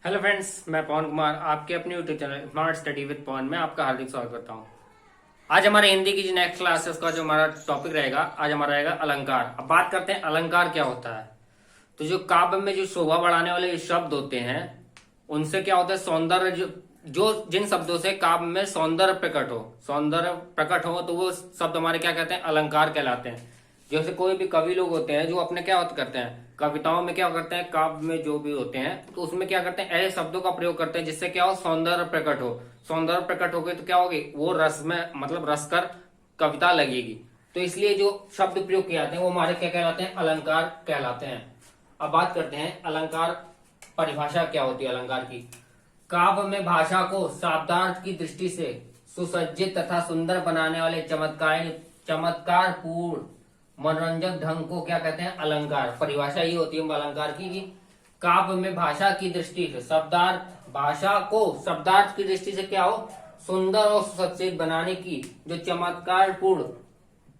Hello friends, मैं पवन कुमार आपके अपने YouTube channel smart study with Pawan में आपका हार्दिक स्वागत करता हूँ। आज हमारे हिंदी की जो नेक्स्ट क्लास है उसका जो हमारा टॉपिक रहेगा, आज हमारा रहेगा अलंकार। अब बात करते हैं अलंकार क्या होता है। तो जो काव्य में जो शोभा बढ़ाने वाले शब्द होते हैं उनसे क्या होता है सौंदर्य, जो जो जिन शब्दों से काव्य में सौंदर्य प्रकट हो तो वो शब्द हमारे क्या कहते हैं, अलंकार कहलाते हैं। जैसे कोई भी कवि लोग होते हैं जो अपने क्या करते हैं, कविताओं में क्या करते हैं, काव्य में जो भी होते हैं तो उसमें क्या करते हैं, ऐसे शब्दों का प्रयोग करते हैं जिससे क्या हो, सौंदर्य प्रकट हो। सौंदर्य प्रकट हो गई तो क्या होगी, वो रस में मतलब रसकर कविता लगेगी। तो इसलिए जो शब्द प्रयोग किए जाते हैं वो हमारे क्या कहलाते हैं, अलंकार कहलाते हैं। अब बात करते हैं अलंकार परिभाषा क्या होती है अलंकार की। काव्य में भाषा को शाब्दार्थ की दृष्टि से सुसज्जित तथा सुंदर बनाने वाले चमत्कार पूर्ण मनोरंजक ढंग को क्या कहते हैं, अलंकार। परिभाषा ये होती है अलंकार की कि काव्य में भाषा की दृष्टि से भाषा को शब्दार्थ की दृष्टि से क्या हो, सुंदर और सुसज्जित बनाने की जो चमत्कार पूर्ण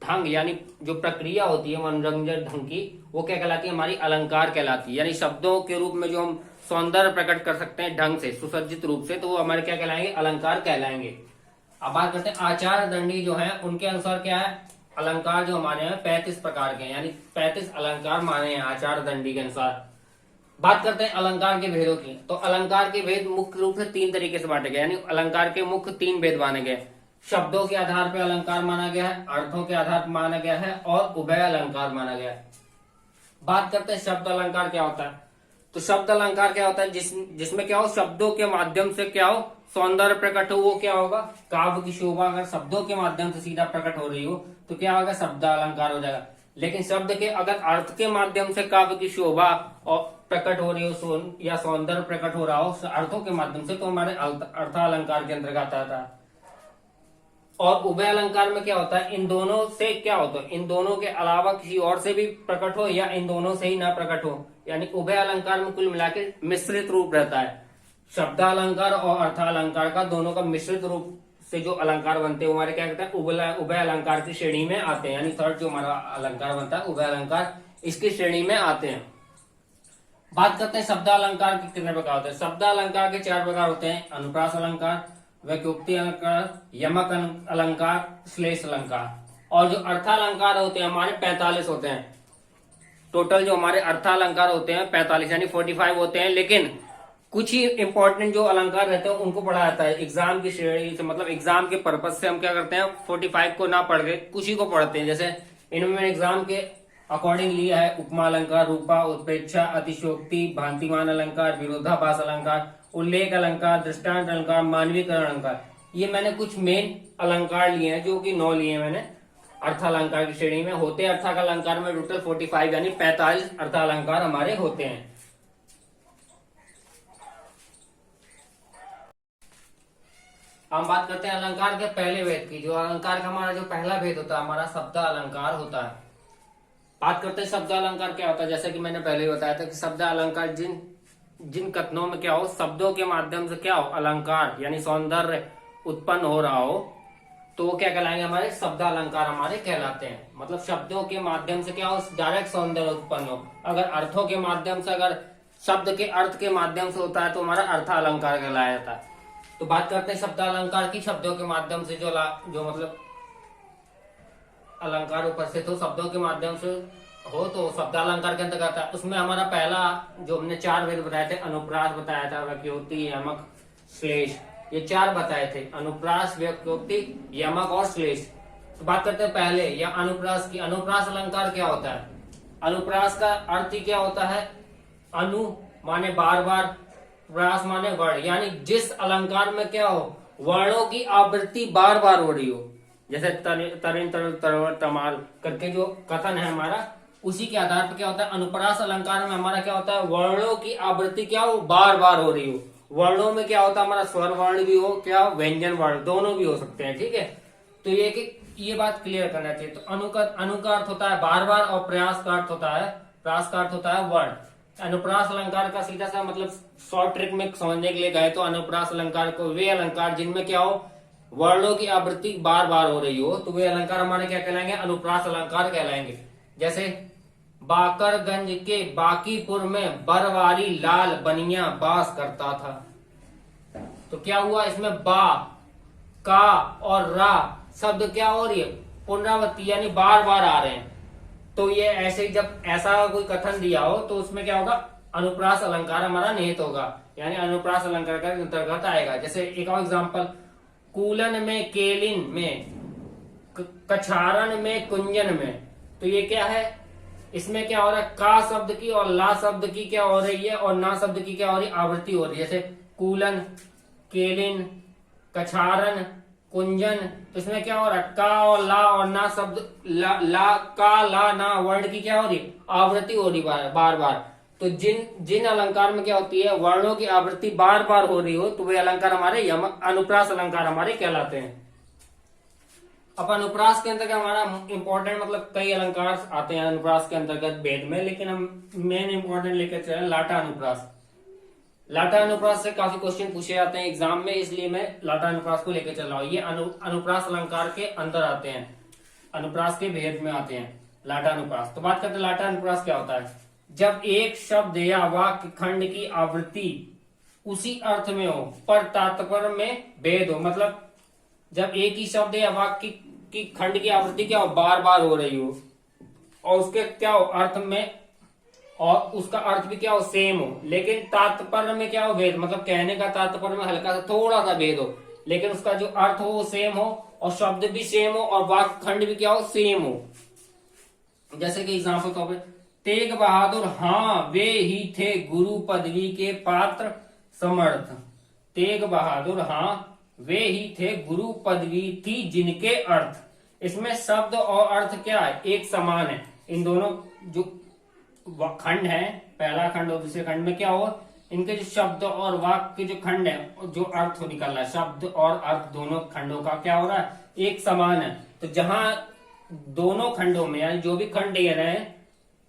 ढंग यानी जो प्रक्रिया होती है मनोरंजक ढंग की, वो क्या कहलाती है, हमारी अलंकार कहलाती है। यानी शब्दों के रूप में जो हम सौंदर्य प्रकट कर सकते हैं ढंग से, सुसज्जित रूप से, तो वो हमारे क्या कहलाएंगे, अलंकार कहलाएंगे। अब बात करते हैं आचार्य दंडी जो है उनके अनुसार क्या है, अलंकार जो हमारे यहाँ 35 प्रकार के हैं, यानी 35 अलंकार माने हैं आचार्य दंडी के अनुसार। बात करते हैं अलंकार के भेदों की। तो अलंकार के भेद मुख्य रूप से 3 तरीके से बांटे गए, यानी अलंकार के मुख्य 3 भेद माने गए। शब्दों के आधार पर अलंकार माना गया है, अर्थों के आधार पर माना गया है और उभय अलंकार माना गया है। बात करते हैं शब्द अलंकार क्या होता है। तो शब्द अलंकार क्या होता है, जिसमें क्या हो, शब्दों के माध्यम से क्या हो, सौंदर्य प्रकट हो, वो क्या होगा, काव्य की शोभा अगर शब्दों के माध्यम से सीधा प्रकट हो रही हो तो क्या होगा, शब्द अलंकार हो जाएगा। लेकिन शब्द के अगर अर्थ के माध्यम से काव्य की शोभा और प्रकट हो रही हो या सौंदर्य प्रकट हो रहा हो अर्थों के माध्यम से, तो हमारे अर्थ अलंकार के अंतर्गत आता है। और उभय अलंकार में क्या होता है, इन दोनों से क्या होता है, इन दोनों के अलावा किसी और से भी प्रकट हो या इन दोनों से ही ना प्रकट हो, यानी उभय अलंकार में कुल मिलाकर मिश्रित रूप रहता है। शब्दालंकार और अर्थालंकार का दोनों का मिश्रित रूप से जो अलंकार बनते हैं हमारे क्या कहते हैं, उभय अलंकार की श्रेणी में आते हैं। यानी थर्ड जो हमारा अलंकार बनता है उभय अलंकार, इसकी श्रेणी में आते हैं। बात करते हैं शब्दालंकार के कितने प्रकार होते हैं। शब्दालंकार के 4 प्रकार होते हैं, अनुप्रास अलंकार, वैक्योक्ति अलंकार, यमक अलंकार, श्लेष अलंकार। और जो अर्थालंकार होते हैं हमारे 45 होते हैं। टोटल जो हमारे अर्थालंकार होते हैं 45 यानी 45 होते हैं, लेकिन कुछ ही इंपॉर्टेंट जो अलंकार रहते हैं उनको पढ़ा जाता है एग्जाम की श्रेणी से, मतलब एग्जाम के पर्पज से हम क्या करते हैं 45 को ना पढ़ के कुछ ही को पढ़ते हैं। जैसे इनमें मैंने एग्जाम के अकॉर्डिंग लिया है उपमा अलंकार, रूपा, उत्प्रेक्षा, अतिशोक्ति, भांतिमान अलंकार, विरोधाभास अलंकार, उल्लेख अलंकार, दृष्टांत अलंकार, मानवीकरण अलंकार। ये मैंने कुछ मेन अलंकार लिए हैं, जो कि 9 लिए हैं मैंने अर्थालंकार की श्रेणी में। होते अर्थालंकार में टोटल 45 यानी 45 अर्थालंकार हमारे होते हैं। हम बात करते हैं अलंकार के पहले भेद की। जो अलंकार का हमारा जो पहला भेद होता है हमारा शब्द अलंकार होता है। बात करते हैं शब्द अलंकार क्या होता है। जैसे कि मैंने पहले ही बताया था कि शब्द अलंकार जिन कथनों में क्या हो, शब्दों के माध्यम से क्या हो, अलंकार यानी सौंदर्य उत्पन्न हो रहा हो, तो वो क्या कहलाएंगे, हमारे शब्द अलंकार हमारे कहलाते हैं। मतलब शब्दों के माध्यम से क्या हो, डायरेक्ट सौंदर्य उत्पन्न हो। अगर अर्थों के माध्यम से, अगर शब्द के अर्थ के माध्यम से होता है तो हमारा अर्थ अलंकार कहलाया जाता है। तो बात करते हैं शब्द अलंकार की। शब्दों के माध्यम से जो मतलब अलंकार उपस्थित हो, शब्दों के माध्यम से हो तो शब्द अलंकार के अंतर्गत आता है। उसमें हमारा पहला जो हमने 4 भेद बताए थे, अनुप्रास बताया था, वैक्योक्ति, यमक, श्लेष, ये 4 बताए थे, अनुप्रास, वैक्योक्ति, यमक और श्लेष। तो बात करते हैं पहले या अनुप्रास की। अनुप्रास अलंकार क्या होता है। अनुप्रास का अर्थ ही क्या होता है, अनु माने बार बार, प्रास माने वर्ण, यानी जिस अलंकार में क्या हो, वर्णों की आवृत्ति बार बार हो रही हो। जैसे तरिन तरवर तमाल करके जो कथन है हमारा, उसी के आधार पर क्या होता है, अनुप्रास अलंकार में हमारा क्या होता है, वर्णों की आवृत्ति क्या हो, बार बार हो रही हो। वर्णों में क्या होता है, हमारा स्वर वर्ण भी हो, क्या व्यंजन वर्ण, दोनों भी हो सकते हैं। ठीक है, तो ये बात क्लियर करना चाहिए। तो अनु का अर्थ होता है बार बार और प्रयास का अर्थ होता है, प्रास का अर्थ होता है वर्ण। अनुप्रास अलंकार का सीधा सा मतलब शॉर्ट ट्रिक में समझने के लिए गए तो अनुप्रास अलंकार को वे अलंकार जिनमें क्या हो, वर्णों की आवृत्ति बार बार हो रही हो, तो वे अलंकार हमारे क्या कहलाएंगे, अनुप्रास अलंकार कहलाएंगे। जैसे बाकरगंज के बाकीपुर में बरवारी लाल बनिया बास करता था। तो क्या हुआ इसमें बा, का और रा शब्द क्या हो रही है, पुनरावृत्ति यानी बार बार आ रहे हैं। तो ये ऐसे ही जब ऐसा कोई कथन दिया हो तो उसमें क्या होगा, अनुप्रास अलंकार हमारा निहित होगा, यानी अनुप्रास अलंकार का अंतर्गत आएगा। जैसे एक और एग्जांपल, कूलन में केलिन में, कछारन में कुंजन में। तो ये क्या है, इसमें क्या हो रहा है, का शब्द की और ला शब्द की क्या हो रही है और ना शब्द की क्या हो रही है, आवृत्ति हो रही है। जैसे कूलन, केलिन, कछारन, कुंजन। तो इसमें क्या हो रहा है, का और ला और ना शब्द, ला का ला ना वर्ड की क्या हो रही है, आवृत्ति हो रही बार बार। तो जिन अलंकार में क्या होती है, वर्णों की आवृत्ति बार बार हो रही हो, तो वे अलंकार हमारे अनुप्रास अलंकार हमारे कहलाते हैं। अब अनुप्रास के अंतर्गत हमारा इंपॉर्टेंट मतलब कई अलंकार आते हैं अनुप्रास के अंतर्गत वेद में, लेकिन हम मेन इंपॉर्टेंट लेकर चले लाटा अनुप्रास। लाटा अनुप्रास से काफी क्वेश्चन पूछे जाते हैं एग्जाम में, इसलिए मैं लाटा अनुप्रास को लेकर चल रहा हूँ। ये अनुप्रास अलंकार के अंदर आते हैं, अनुप्रास के भेद में आते हैं लाटा अनुप्रास। तो बात करते हैं लाटा अनुप्रास क्या होता है। जब एक शब्द या वाक्य खंड की आवृत्ति उसी अर्थ में हो पर तात्पर्य में भेद हो, मतलब जब एक ही शब्द या वाक्य की खंड की आवृत्ति क्या हो, बार बार हो रही हो और उसके क्या हो अर्थ में, और उसका अर्थ भी क्या हो सेम हो, लेकिन तात्पर्य में क्या हो भेद, मतलब कहने का तात्पर्य में हल्का सा थोड़ा सा भेद हो, लेकिन उसका जो अर्थ हो वो सेम हो और शब्द भी सेम हो और वाक्य खंड भी क्या हो सेम हो। जैसे कि एग्जाम्पल तौर पर, तेग बहादुर हाँ वे ही थे गुरु पदवी के पात्र समर्थ। तेग बहादुर हाँ वे ही थे गुरु पदवी थी जिनके अर्थ। इसमें शब्द और अर्थ क्या है, एक समान है। इन दोनों जो खंड है, पहला खंड और दूसरे खंड में क्या हो, इनके जो शब्द और वाक्य के जो खंड है, जो अर्थ हो निकल रहा है, शब्द और अर्थ दोनों खंडों का क्या हो रहा है, एक समान है। तो जहां दोनों खंडों में यानी जो भी खंड दे रहे हैं,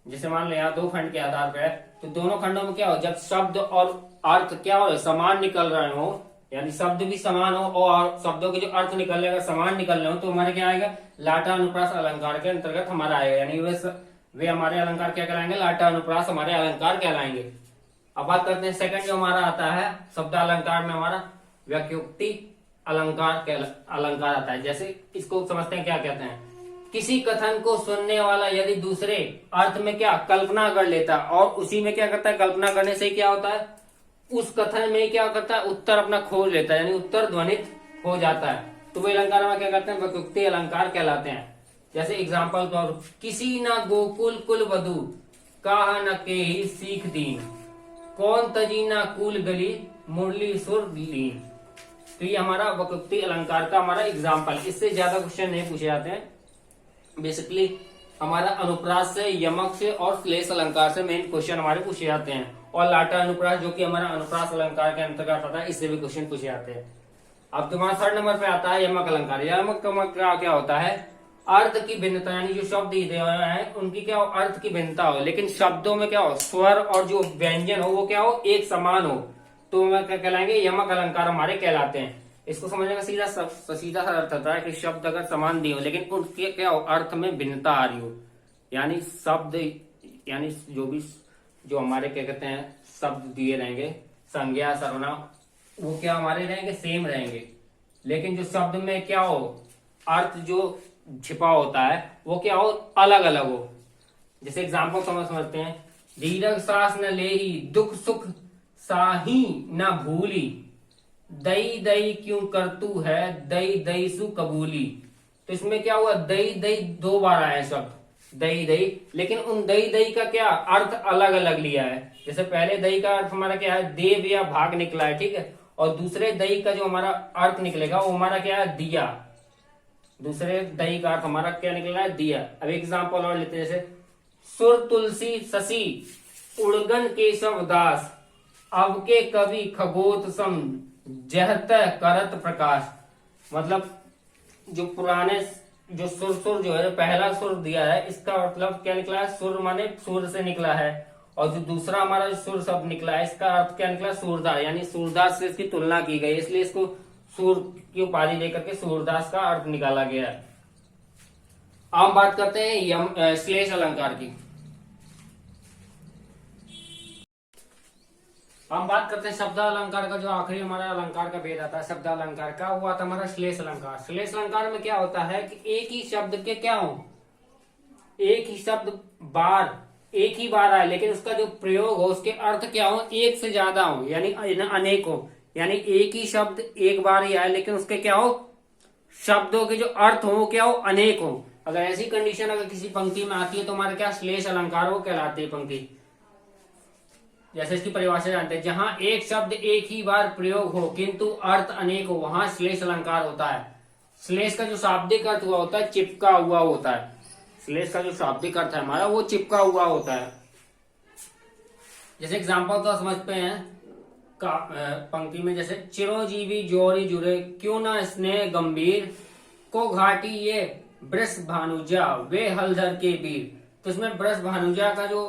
जैसे मान लो यहाँ दो खंड के आधार पर है, तो दोनों खंडों में क्या हो, जब शब्द और अर्थ क्या हो समान निकल रहे हो, यानी शब्द भी समान हो और शब्दों के जो अर्थ निकल रहे अगर समान निकल रहे हो, तो हमारे क्या आएगा, लाटा अनुप्रास अलंकार के अंतर्गत हमारा आएगा, यानी वे हमारे अलंकार क्या कहलाएंगे, लाटा अनुप्रास हमारे अलंकार कहलाएंगे। अब बात करते हैं सेकंड जो हमारा आता है शब्द अलंकार में, हमारा व्याख्योक्ति अलंकार आता है। जैसे इसको समझते हैं क्या कहते हैं, किसी कथन को सुनने वाला यदि दूसरे अर्थ में क्या कल्पना कर लेता और उसी में क्या करता है, कल्पना करने से क्या होता है, उस कथन में क्या करता है, उत्तर अपना खोज लेता है, यानी उत्तर ध्वनित हो जाता है। तो वे अलंकार में क्या करते हैं, व्याख्योक्ति अलंकार कहलाते हैं। जैसे एग्जाम्पल तौर, किसी न गोकुल कुल वधु कहा न के ही सीख दीन, कौन तजी न कुल गली मुरली सुर लीन। तो ये हमारा व्याख्योक्ति अलंकार का हमारा एग्जाम्पल, इससे ज्यादा क्वेश्चन नहीं पूछे जाते हैं। बेसिकली हमारा अनुप्रास से, यमक से और श्लेष अलंकार से मेन क्वेश्चन हमारे पूछे जाते हैं, और लाटा अनुप्रास जो कि हमारा अनुप्रास अलंकार के अंतर्गत आता है, इससे भी क्वेश्चन पूछे जाते हैं। अब तुम्हारा थर्ड नंबर पे आता है यमक अलंकार। यमक का क्या होता है, अर्थ की भिन्नता, यानी जो शब्द दिए हुए हैं उनकी क्या हो, अर्थ की भिन्नता हो, लेकिन शब्दों में क्या हो, स्वर और जो व्यंजन हो वो क्या हो, एक समान हो, तो क्या कहलाएंगे, यमक अलंकार हमारे कहलाते हैं। इसको समझने का सीधा सा अर्थ होता है कि शब्द अगर समान दिए हो लेकिन उनके क्या हो, अर्थ में भिन्नता आ रही हो, यानी शब्द यानी जो हमारे क्या कहते हैं शब्द दिए रहेंगे, संज्ञा सर्वनाम, वो क्या हमारे रहेंगे, सेम रहेंगे, लेकिन जो शब्द में क्या हो, अर्थ जो छिपा होता है वो क्या हो, अलग अलग हो। जैसे एग्जाम्पल समझते हैं, दीर्घ सांस न ले ही दुख सुख साही न भूली, दई दई क्यों करतू है दई दई सु कबूली। तो इसमें क्या हुआ, दई दई दो बार आया शब्द दई दई, लेकिन उन दई दई का क्या अर्थ अलग अलग लिया है। जैसे पहले दई का अर्थ हमारा क्या है, देव या भाग निकला है, ठीक है, और दूसरे दई का जो हमारा अर्थ निकलेगा वो हमारा क्या है, दिया। दूसरे दई का अर्थ हमारा क्या निकल रहा है, दिया। अब एग्जाम्पल और लेते हैं, जैसे सुर तुलसी शशि उड़गन केशव दास, अब के कवि खगोत सम जहत करत प्रकाश। मतलब जो पुराने जो सुर जो है, पहला सुर दिया है, इसका मतलब क्या निकला है, सुर माने सूर्य से निकला है, और जो दूसरा हमारा जो सुर शब्द निकला है इसका अर्थ क्या निकला, सूरदास, यानी सूरदास से इसकी तुलना की गई, इसलिए इसको सूर की उपाधि लेकर के सूरदास का अर्थ निकाला गया है। अब हम बात करते हैं श्लेष अलंकार की। हम बात करते हैं शब्द अलंकार का। जो आखिरी हमारा अलंकार का भेद आता है शब्द अलंकार का, वो आता है हमारा श्लेष अलंकार। श्लेष अलंकार में क्या होता है कि एक ही शब्द के क्या हो, एक ही शब्द बार एक ही बार आए, लेकिन उसका जो प्रयोग हो उसके अर्थ क्या हो, एक से ज्यादा हो, यानी अनेक हो। यानी एक ही शब्द एक बार ही आए लेकिन उसके क्या हो, शब्दों के जो अर्थ हो क्या हो, अनेक हो। अगर ऐसी कंडीशन अगर किसी पंक्ति में आती है तो हमारे क्या श्लेष अलंकार वो कहलाती है पंक्ति। जैसे इसकी परिभाषा जानते हैं, जहां एक शब्द एक ही बार प्रयोग हो किंतु अर्थ अनेक हो, वहां श्लेष अलंकार होता है। श्लेष का जो शाब्दिक अर्थ हुआ होता है चिपका हुआ होता है। श्लेष का जो शाब्दिक अर्थ है हमारा वो चिपका हुआ होता है। जैसे एग्जाम्पल तो समझते हैं पंक्ति में, जैसे चिरोजीवी जोरी जुरे क्यों ना स्नेह गंभीर को घाटी ये वृष भानुजा वे हलधर के वीर। तो इसमें वृष भानुजा का जो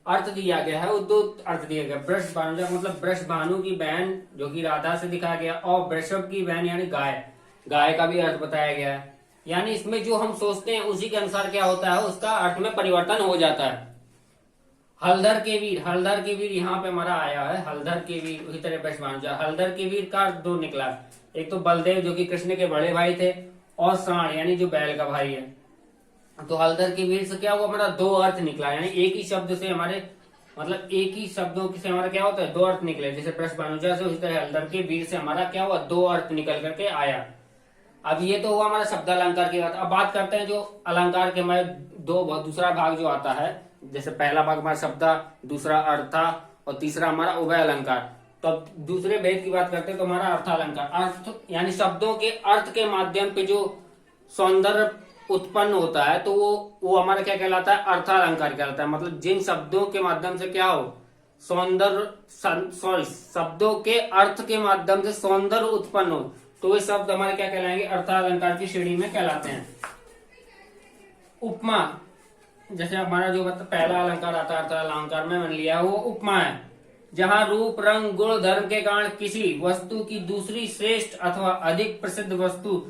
अर्थ दिया गया है वो दो अर्थ दिया गया। वृष भानुजा मतलब वृष भानु की बहन जो कि राधा से दिखाया गया, और वृषभ की बहन यानी गाय, गाय का भी अर्थ बताया गया है। यानी इसमें जो हम सोचते हैं उसी के अनुसार क्या होता है, उसका अर्थ में परिवर्तन हो जाता है। हलधर के वीर, हलधर के वीर यहाँ पे हमारा आया है, हलधर के वीर। उसी तरह वृष भानुजा, हलधर के वीर का दो निकला, एक तो बलदेव जो कि कृष्ण के बड़े भाई थे, और साण यानी जो बैल का भाई है। तो हलधर के वीर से क्या हुआ, हमारा दो अर्थ निकला। यानी एक ही शब्द से हमारे मतलब एक ही शब्दों से हमारा क्या होता है, दो अर्थ निकले। जैसे वृष भानुजा से उसी तरह हलधर के वीर से हमारा क्या हुआ, दो अर्थ निकल करके आया। अब ये तो हुआ हमारा शब्द अलंकार की बात। अब बात करते हैं जो अलंकार के हमारे दूसरा भाग जो आता है। जैसे पहला भाग हमारा शब्द, दूसरा अर्थ और तीसरा हमारा उभय अलंकार। तो अब दूसरे भेद की बात करते हैं तो हमारा अर्थ अलंकार। अर्थ यानी शब्दों के अर्थ के माध्यम पे जो सौंदर्य उत्पन्न होता है तो वो हमारा क्या कहलाता है, अर्थ अलंकार कहलाता है। मतलब जिन शब्दों के माध्यम से क्या हो, सौंदर्य शब्दों के अर्थ के माध्यम से सौंदर्य उत्पन्न हो, तो वे शब्द हमारे क्या कहलाएंगे, अर्थ अलंकार की श्रेणी में कहलाते हैं। उपमा, जैसे हमारा जो पहला अलंकार आता है अर्थ अलंकार में, मान लिया वो उपमा है। जहां रूप रंग गुण धर्म के कारण किसी वस्तु की दूसरी श्रेष्ठ अथवा अधिक प्रसिद्ध वस्तु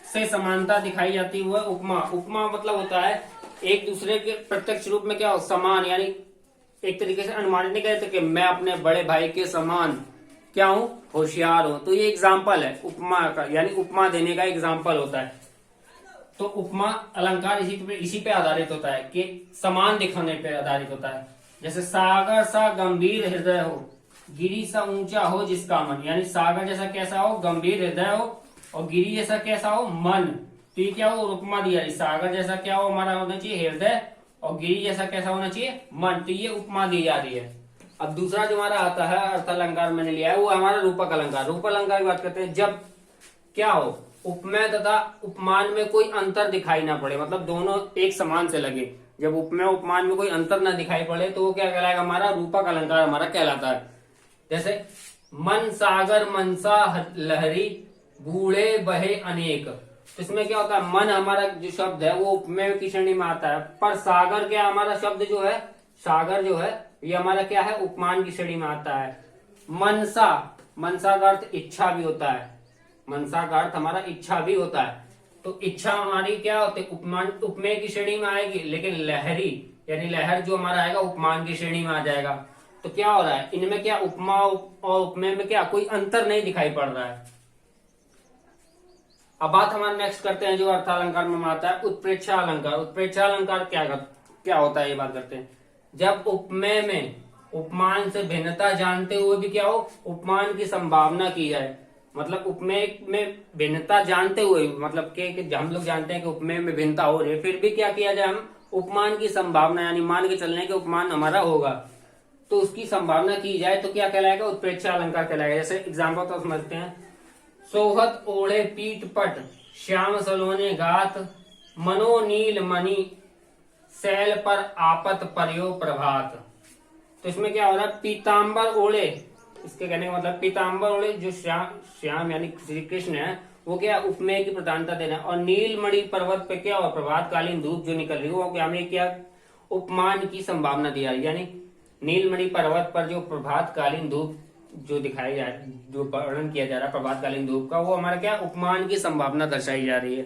से समानता दिखाई जाती है, वह उपमा। उपमा मतलब होता है एक दूसरे के प्रत्यक्ष रूप में क्या हो, समान, यानी एक तरीके से अनुमानित नहीं कहते कि मैं अपने बड़े भाई के समान क्या हूं, होशियार हूं। तो ये एग्जाम्पल है उपमा का, यानी उपमा देने का एग्जाम्पल होता है। तो उपमा अलंकार इसी पे आधारित होता है कि समान दिखाने पे आधारित होता है। जैसे सागर सा गंभीर हृदय हो, गिरी सा ऊंचा हो जिसका मन। यानी सागर जैसा कैसा हो, गंभीर हृदय हो, और गिरी जैसा कैसा हो, मन। तो ये क्या हो, उपमा दिया। सागर जैसा क्या हो हमारा होना चाहिए हृदय, और गिरी जैसा कैसा होना चाहिए, मन। तो ये उपमा दी जा रही है। अब दूसरा जो हमारा आता है अर्थ अलंकार मैंने लिया है, वो हमारा रूपक अलंकार। रूपक अलंकार की बात करते हैं जब क्या हो, उपमेय तथा उपमान में कोई अंतर दिखाई ना पड़े, मतलब दोनों एक समान से लगे। जब उपमेय उपमान में कोई अंतर ना दिखाई पड़े तो वो क्या कहलाएगा, हमारा रूपक अलंकार हमारा कहलाता है। जैसे मन सागर मनसा लहरी बूढ़े बहे अनेक। तो इसमें क्या होता है, मन हमारा जो शब्द है वो उपमेय की श्रेणी में आता है, पर सागर क्या हमारा शब्द जो है, सागर जो है ये हमारा क्या है, उपमान की श्रेणी में आता है। मनसा, मनसा का अर्थ इच्छा भी होता है, मनसा का अर्थ हमारा इच्छा भी होता है। तो इच्छा हमारी क्या होती है, उपमान उपमेय की श्रेणी में आएगी, लेकिन लहरी यानी लहर जो हमारा आएगा उपमान की श्रेणी में आ जाएगा। तो क्या हो रहा है, इनमें क्या उपमा और उपमेय में क्या कोई अंतर नहीं दिखाई पड़ रहा है। अब बात हमारे नेक्स्ट करते हैं जो अर्थ अलंकार में आता है उत्प्रेक्षा अलंकार। उत्प्रेक्षा अलंकार क्या होता है, ये बात करते हैं। जब उपमेय में उपमान से भिन्नता जानते हुए भी क्या हो, उपमान की संभावना की जाए। मतलब उपमेय में भिन्नता जानते हुए, मतलब कि हम लोग जानते हैं कि उपमेय में भिन्नता हो रही है, फिर भी क्या किया जाए, हम उपमान की संभावना यानी मान के चलने के उपमान हमारा होगा, तो उसकी संभावना की जाए तो क्या कहलाएगा, उत्प्रेक्षा अलंकार कहलाएगा। जैसे एग्जाम्पल तो समझते हैं, सोहत ओढ़े पीठ पट श्याम सलोने गात मनो नील मणि शैल पर आपत पर्यो प्रभात। तो इसमें क्या हो रहा है, पीताम्बर ओढ़े, इसके कहने का मतलब पीताम्बर ओढ़े जो श्याम यानी श्री कृष्ण है, वो क्या उपमेय की प्रधानता देना। और नीलमणि पर्वत पे क्या हुआ, प्रभात कालीन धूप जो निकल रही है, वो हमें क्या उपमान की संभावना दिया। यानी नीलमणि पर्वत पर जो प्रभात कालीन धूप जो दिखाई जा रही, जो वर्णन किया जा रहा है प्रभात कालीन धूप का, वो हमारा क्या उपमान की संभावना दर्शाई जा रही है।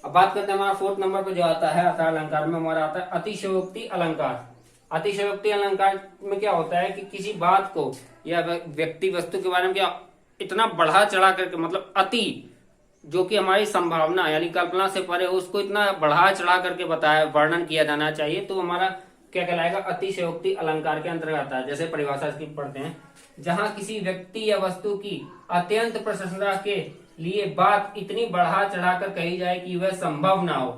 अब बात करते हैं हमारा फोर्थ नंबर पे जो आता है अर्थ अलंकार में, हमारा आता है अतिशयोक्ति अलंकार। अतिशयोक्ति अलंकार में क्या होता है कि किसी बात को या व्यक्ति वस्तु के बारे में क्या इतना बढ़ा चढ़ा करके, मतलब अति, जो कि हमारी संभावना यानी कल्पना से परे, उसको इतना बढ़ा चढ़ा करके बताया, वर्णन किया जाना चाहिए, तो हमारा क्या कहलाएगा, अतिशयोक्ति अलंकार के अंतर्गत आता है। जैसे परिभाषा इसकी पढ़ते हैं, जहां किसी व्यक्ति या वस्तु की अत्यंत प्रशंसा के लिए बात इतनी बढ़ा चढ़ाकर कही जाए कि वह संभव ना हो,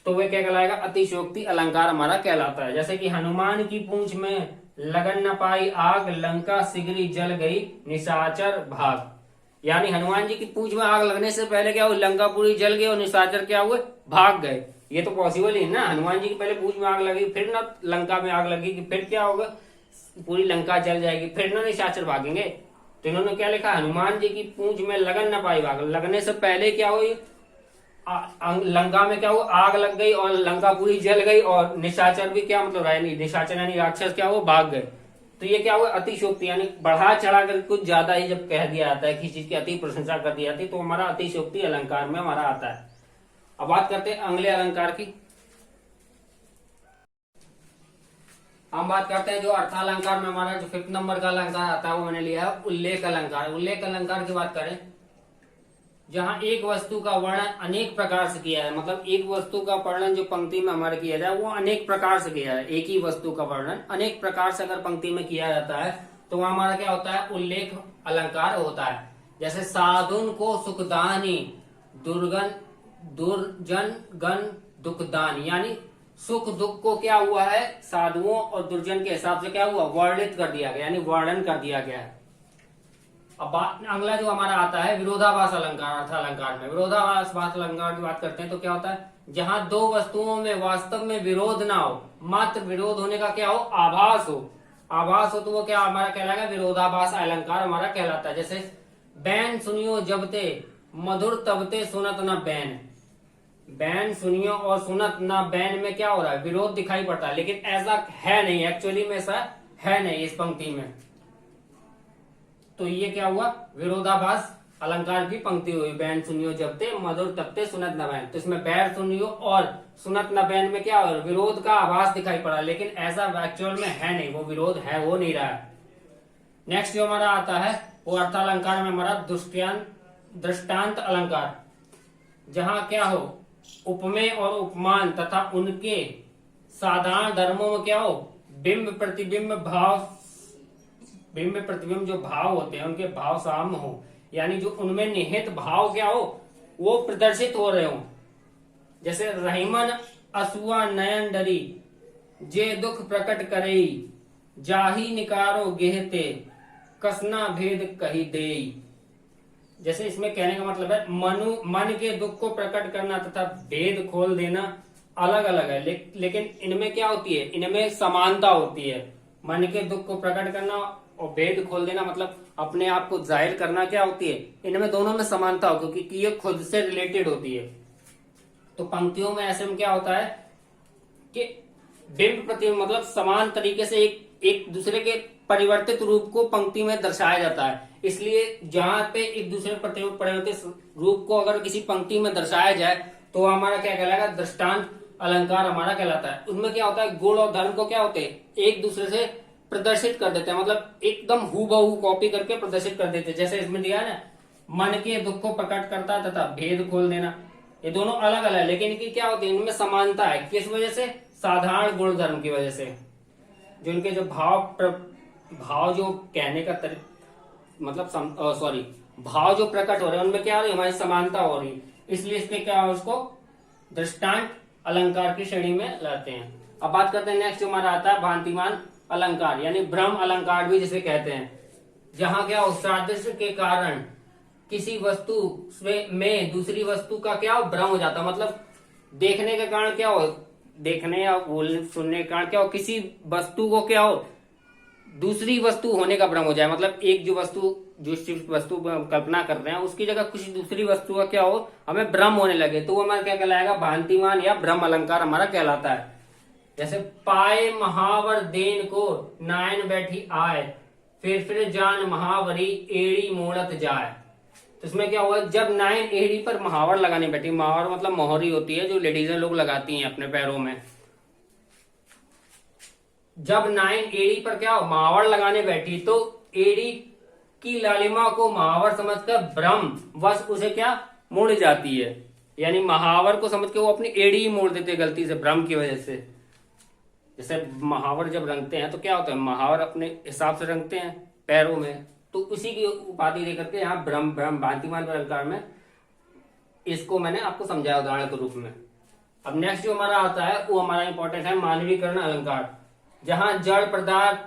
तो वह क्या कहलाएगा, अतिशयोक्ति अलंकार हमारा कहलाता है। जैसे कि हनुमान की पूंछ में लगन न पाई आग, लंका सिगरी जल गई, निशाचर भाग। यानी हनुमान जी की पूंछ में आग लगने से पहले क्या हुआ, लंका पूरी जल गई और निशाचर क्या हुए, भाग गए। ये तो पॉसिबल ही ना, हनुमान जी की पहले पूंछ में आग लगी, फिर ना लंका में आग लगेगी, फिर क्या होगा, पूरी लंका जल जाएगी, फिर ना निशाचर भागेंगे। तो इन्होंने क्या लिखा, हनुमान जी की पूंछ में लगन न पाई आग, लगने से पहले क्या हुई, लंका में क्या हुआ, आग लग गई और लंका पूरी जल गई, और निशाचर भी क्या मतलब है, निशाचर यानी राक्षस क्या हुआ, भाग गए। तो ये क्या हुआ, अतिशयोक्ति, यानी बढ़ा चढ़ा कर कुछ ज्यादा ही जब कह दिया जाता है, किसी चीज की अति प्रशंसा कर दी जाती है, तो हमारा अतिशयोक्ति अलंकार में हमारा आता है। अब बात करते हैं अगले अलंकार की। हम बात करते हैं जो अर्थालंकार में हमारा जो 5th नंबर का अलंकार आता है, वो मैंने लिया है उल्लेख अलंकार। उल्लेख अलंकार की बात करें, जहां एक वस्तु का वर्णन अनेक प्रकार से किया है, मतलब एक वस्तु का वर्णन जो पंक्ति में हमारे किया जाए वो अनेक प्रकार से किया है। एक ही वस्तु का वर्णन अनेक प्रकार से अगर पंक्ति में किया जाता है तो वह हमारा क्या होता है, उल्लेख अलंकार होता है। जैसे साधुन को सुखदानी, दुर्जन गण दुखदान, यानी सुख दुख को क्या हुआ है, साधुओं और दुर्जन के हिसाब से क्या हुआ, वर्णित कर दिया गया, यानी वर्णन कर दिया गया है। अब अगला जो हमारा आता है विरोधाभास अलंकार। अर्थ अलंकार में विरोधाभास अलंकार की बात करते हैं तो क्या होता है, जहां दो वस्तुओं में वास्तव में विरोध ना हो, मात्र विरोध होने का क्या हो, आभास हो, आभास हो, तो वो क्या हमारा कहलाएगा, विरोधाभास अलंकार हमारा कहलाता है। जैसे बैन सुनियो जबते, मधुर तबते सुनत न बैन। बैन सुनियो और सुनत ना बैन में क्या हो रहा है, विरोध दिखाई पड़ता है, लेकिन ऐसा है नहीं, एक्चुअली में ऐसा है नहीं इस पंक्ति में। तो ये क्या हुआ, विरोधाभास अलंकार की पंक्ति हुई। बैन सुनियो जबते, मधुर तबते सुनत न बैन। तो इसमें बैर सुनियो और सुनत न बैन में क्या हो, विरोध का आभास दिखाई पड़ा, लेकिन ऐसा एक्चुअल में है नहीं, वो विरोध है, वो नहीं रहा है। नेक्स्ट जो हमारा आता है वो अर्थालंकार में हमारा दृष्टांत अलंकार। जहां क्या हो, उपमेय और उपमान तथा उनके साधारण धर्मों में क्या हो, बिंब प्रतिबिंब भाव, बिंब प्रतिबिंब जो भाव होते हैं उनके भाव साम्य हो, यानी जो उनमें निहित भाव क्या हो, वो प्रदर्शित हो रहे हो। जैसे रहीमन असुआ नयन डरी, जे दुख प्रकट करई, जाही निकारो गेहते, कसना भेद कही देई। जैसे इसमें कहने का मतलब है मन के दुख को प्रकट करना तथा भेद खोल देना अलग अलग है, लेकिन इनमें क्या होती है, इनमें समानता होती है। मन के दुख को प्रकट करना और भेद खोल देना मतलब अपने आप को जाहिर करना क्या होती है, इनमें दोनों में समानता हो, क्योंकि ये खुद से रिलेटेड होती है। तो पंक्तियों में ऐसे में क्या होता है कि बिंब प्रतिबिंब मतलब समान तरीके से एक दूसरे के परिवर्तित रूप को पंक्ति में दर्शाया जाता है। इसलिए जहां पे एक दूसरे परिवर्तित रूप को अगर किसी पंक्ति में दर्शाया जाए तो हमारा क्या कहलाएगा, दृष्टांत अलंकार हमारा कहलाता है। उसमें क्या होता है, गुण और धर्म को क्या होते हैं, एक दूसरे से प्रदर्शित कर देते हैं, मतलब एकदम हूबहू कॉपी करके प्रदर्शित कर देते हैं। जैसे इसमें दिया है ना, मन के दुख को प्रकट करता है तथा भेद खोल देना, ये दोनों अलग अलग है, लेकिन इनकी क्या होती है, इनमें समानता है। किस वजह से, साधारण गुण धर्म की वजह से, जो इनके जो भाव जो कहने का मतलब भाव जो प्रकट हो रहे हैं उनमें क्या हो रही है, हमारी समानता हो रही है, इसलिए इसमें क्या है, उसको दृष्टांत अलंकार की श्रेणी में लाते हैं। अब बात करते हैं नेक्स्ट जो हमारा आता है भांतिमान अलंकार, यानी भ्रम अलंकार भी जिसे कहते हैं। जहां क्या हो, सादृश्य के कारण किसी वस्तु में दूसरी वस्तु का क्या हो, भ्रम हो जाता, मतलब देखने के कारण क्या हो, देखने या बोलने सुनने के कारण क्या हो, किसी वस्तु को क्या हो, दूसरी वस्तु होने का भ्रम हो जाए, मतलब एक जो वस्तु कल्पना कर रहे हैं उसकी जगह किसी दूसरी वस्तु का क्या हो, हमें भ्रम होने लगे, तो वो हमारा क्या कहलाएगा, भांतिमान या भ्रम अलंकार हमारा कहलाता है। जैसे पाए महावर देन को नायन बैठी आए, फिर जान महावरी एड़ी मोड़त जाए। तो इसमें क्या हुआ, जब नायन एड़ी पर महावर लगाने बैठी, महावर मतलब मोहरी होती है जो लेडीजें लोग लगाती हैं अपने पैरों में, जब 9 एड़ी पर क्या महावर लगाने बैठी तो एड़ी की लालिमा को महावर समझकर ब्रह्म वश उसे क्या मुड़ जाती है, यानी महावर को समझ के वो अपनी एड़ी ही मोड़ देते हैं गलती से भ्रम की वजह से। जैसे महावर जब रंगते हैं तो क्या होता है, महावर अपने हिसाब से रंगते हैं पैरों में, तो उसी की उपाधि देकर के यहाँ ब्रह्म ब्रह्म भांतिमान अलंकार में इसको मैंने आपको समझाया उदाहरण के रूप में। अब नेक्स्ट जो हमारा आता है वो हमारा इंपॉर्टेंट है मानवीकरण अलंकार। जहां जड़ पदार्थ,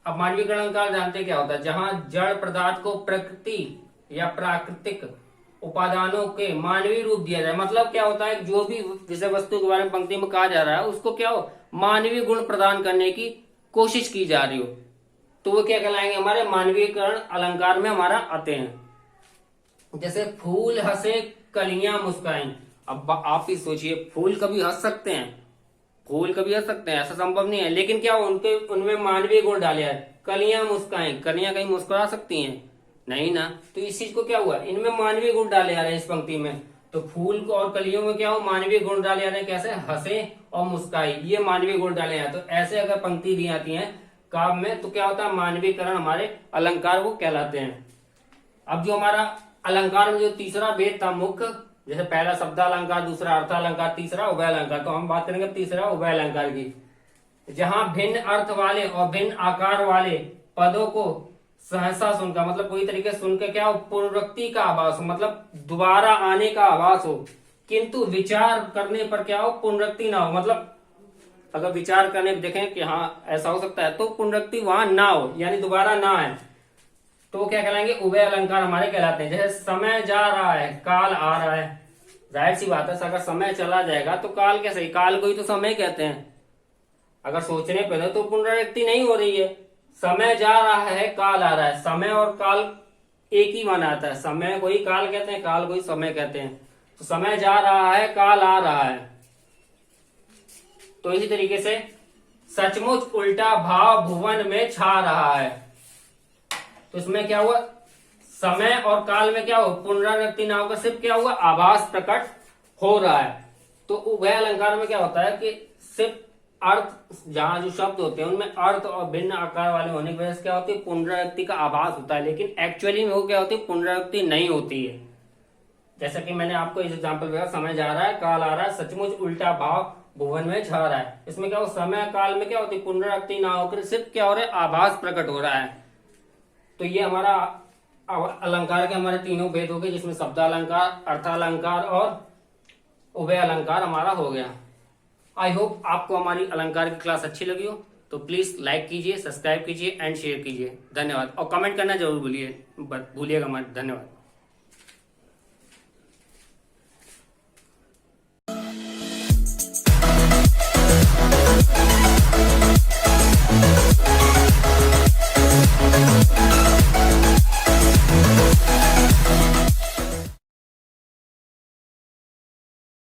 अब मानवीकरण अलंकार जानते क्या होता है, जहां जड़ पदार्थ को प्रकृति या प्राकृतिक उपादानों के मानवीय रूप दिया जाए। मतलब क्या होता है, जो भी विषय वस्तु के बारे में पंक्ति में कहा जा रहा है उसको क्या हो मानवीय गुण प्रदान करने की कोशिश की जा रही हो, तो वो क्या कहलाएंगे हमारे मानवीकरण अलंकार में हमारा आते हैं। जैसे फूल हंसे कलियां मुस्काई। अब आप ही सोचिए, फूल कभी हंस सकते हैं, फूल कभी हंस सकते हैं, ऐसा संभव नहीं है, लेकिन क्या उनके उनमें मानवीय गुण डाले हैं। कलियां मुस्काएं, कलियां कहीं मुस्कुरा सकती हैं नहीं ना, तो इस चीज को क्या हुआ, इनमें मानवीय गुण डाले जा रहे हैं इस पंक्ति में। तो फूल को और कलियों में क्या हो मानवीय गुण डाले जा रहे हैं, कैसे, हंसे और मुस्काई, ये मानवीय गुण डाले हैं। तो ऐसे अगर पंक्ति दी जाती है काव्य में तो क्या होता है, मानवीकरण हमारे अलंकार वो कहलाते हैं। अब जो हमारा अलंकार में जो तीसरा भेद था मुख्य, जैसे पहला शब्द अलंकार, दूसरा अर्थ अलंकार, तीसरा उभय अलंकार, तो हम बात करेंगे तीसरा उभय अलंकार की। जहां भिन्न अर्थ वाले और भिन्न आकार वाले पदों को सहसा सुनकर, मतलब पूरी तरीके से सुनकर क्या हो पुनरुक्ति का आभास हो, मतलब दोबारा आने का आभास हो, किंतु विचार करने पर क्या हो पुनरुक्ति ना हो। मतलब अगर विचार करने पर देखें कि हाँ ऐसा हो सकता है तो पुनरुक्ति वहां ना हो, यानी दोबारा ना आए, तो वो क्या कहलाएंगे उभय अलंकार हमारे कहलाते हैं। जैसे समय जा रहा है काल आ रहा है, जाहिर सी बात है अगर समय चला जाएगा तो काल कैसे, काल को ही तो समय कहते हैं। अगर सोचने पे तो पुनरावृत्ति नहीं हो रही है, समय जा रहा है काल आ रहा है, समय और काल एक ही माना आता है, समय को ही काल कहते हैं, काल को ही समय कहते हैं। तो समय जा रहा है काल आ रहा है। तो इसी तरीके से सचमुच उल्टा भाव भुवन में छा रहा है, तो इसमें क्या हुआ, समय और काल में क्या हुआ पुनरावृत्ति ना होकर सिर्फ क्या हुआ आभास प्रकट हो रहा है। तो उभय अलंकार में क्या होता है कि सिर्फ अर्थ, जहां जो शब्द होते हैं उनमें अर्थ और भिन्न आकार वाले होने की वजह से क्या होती है पुनरावृत्ति का आभास होता है, लेकिन एक्चुअली में वो क्या होती है पुनरावृत्ति नहीं होती है। जैसा कि मैंने आपको इस एग्जाम्पल दिया, समय जा रहा है काल आ रहा है, सचमुच उल्टा भाव भुवन में छा रहा है। इसमें क्या हो समय काल में क्या होती है पुनरावृत्ति ना होकर सिर्फ क्या हो रहा है आभास प्रकट हो रहा है। तो ये हमारा अलंकार के हमारे तीनों भेद हो गए, जिसमें शब्दालंकार, अर्थालंकार और उभय अलंकार हमारा हो गया। आई होप आपको हमारी अलंकार की क्लास अच्छी लगी हो, तो प्लीज लाइक कीजिए, सब्सक्राइब कीजिए एंड शेयर कीजिए। धन्यवाद, और कमेंट करना जरूर भूलिएगा मत। धन्यवाद।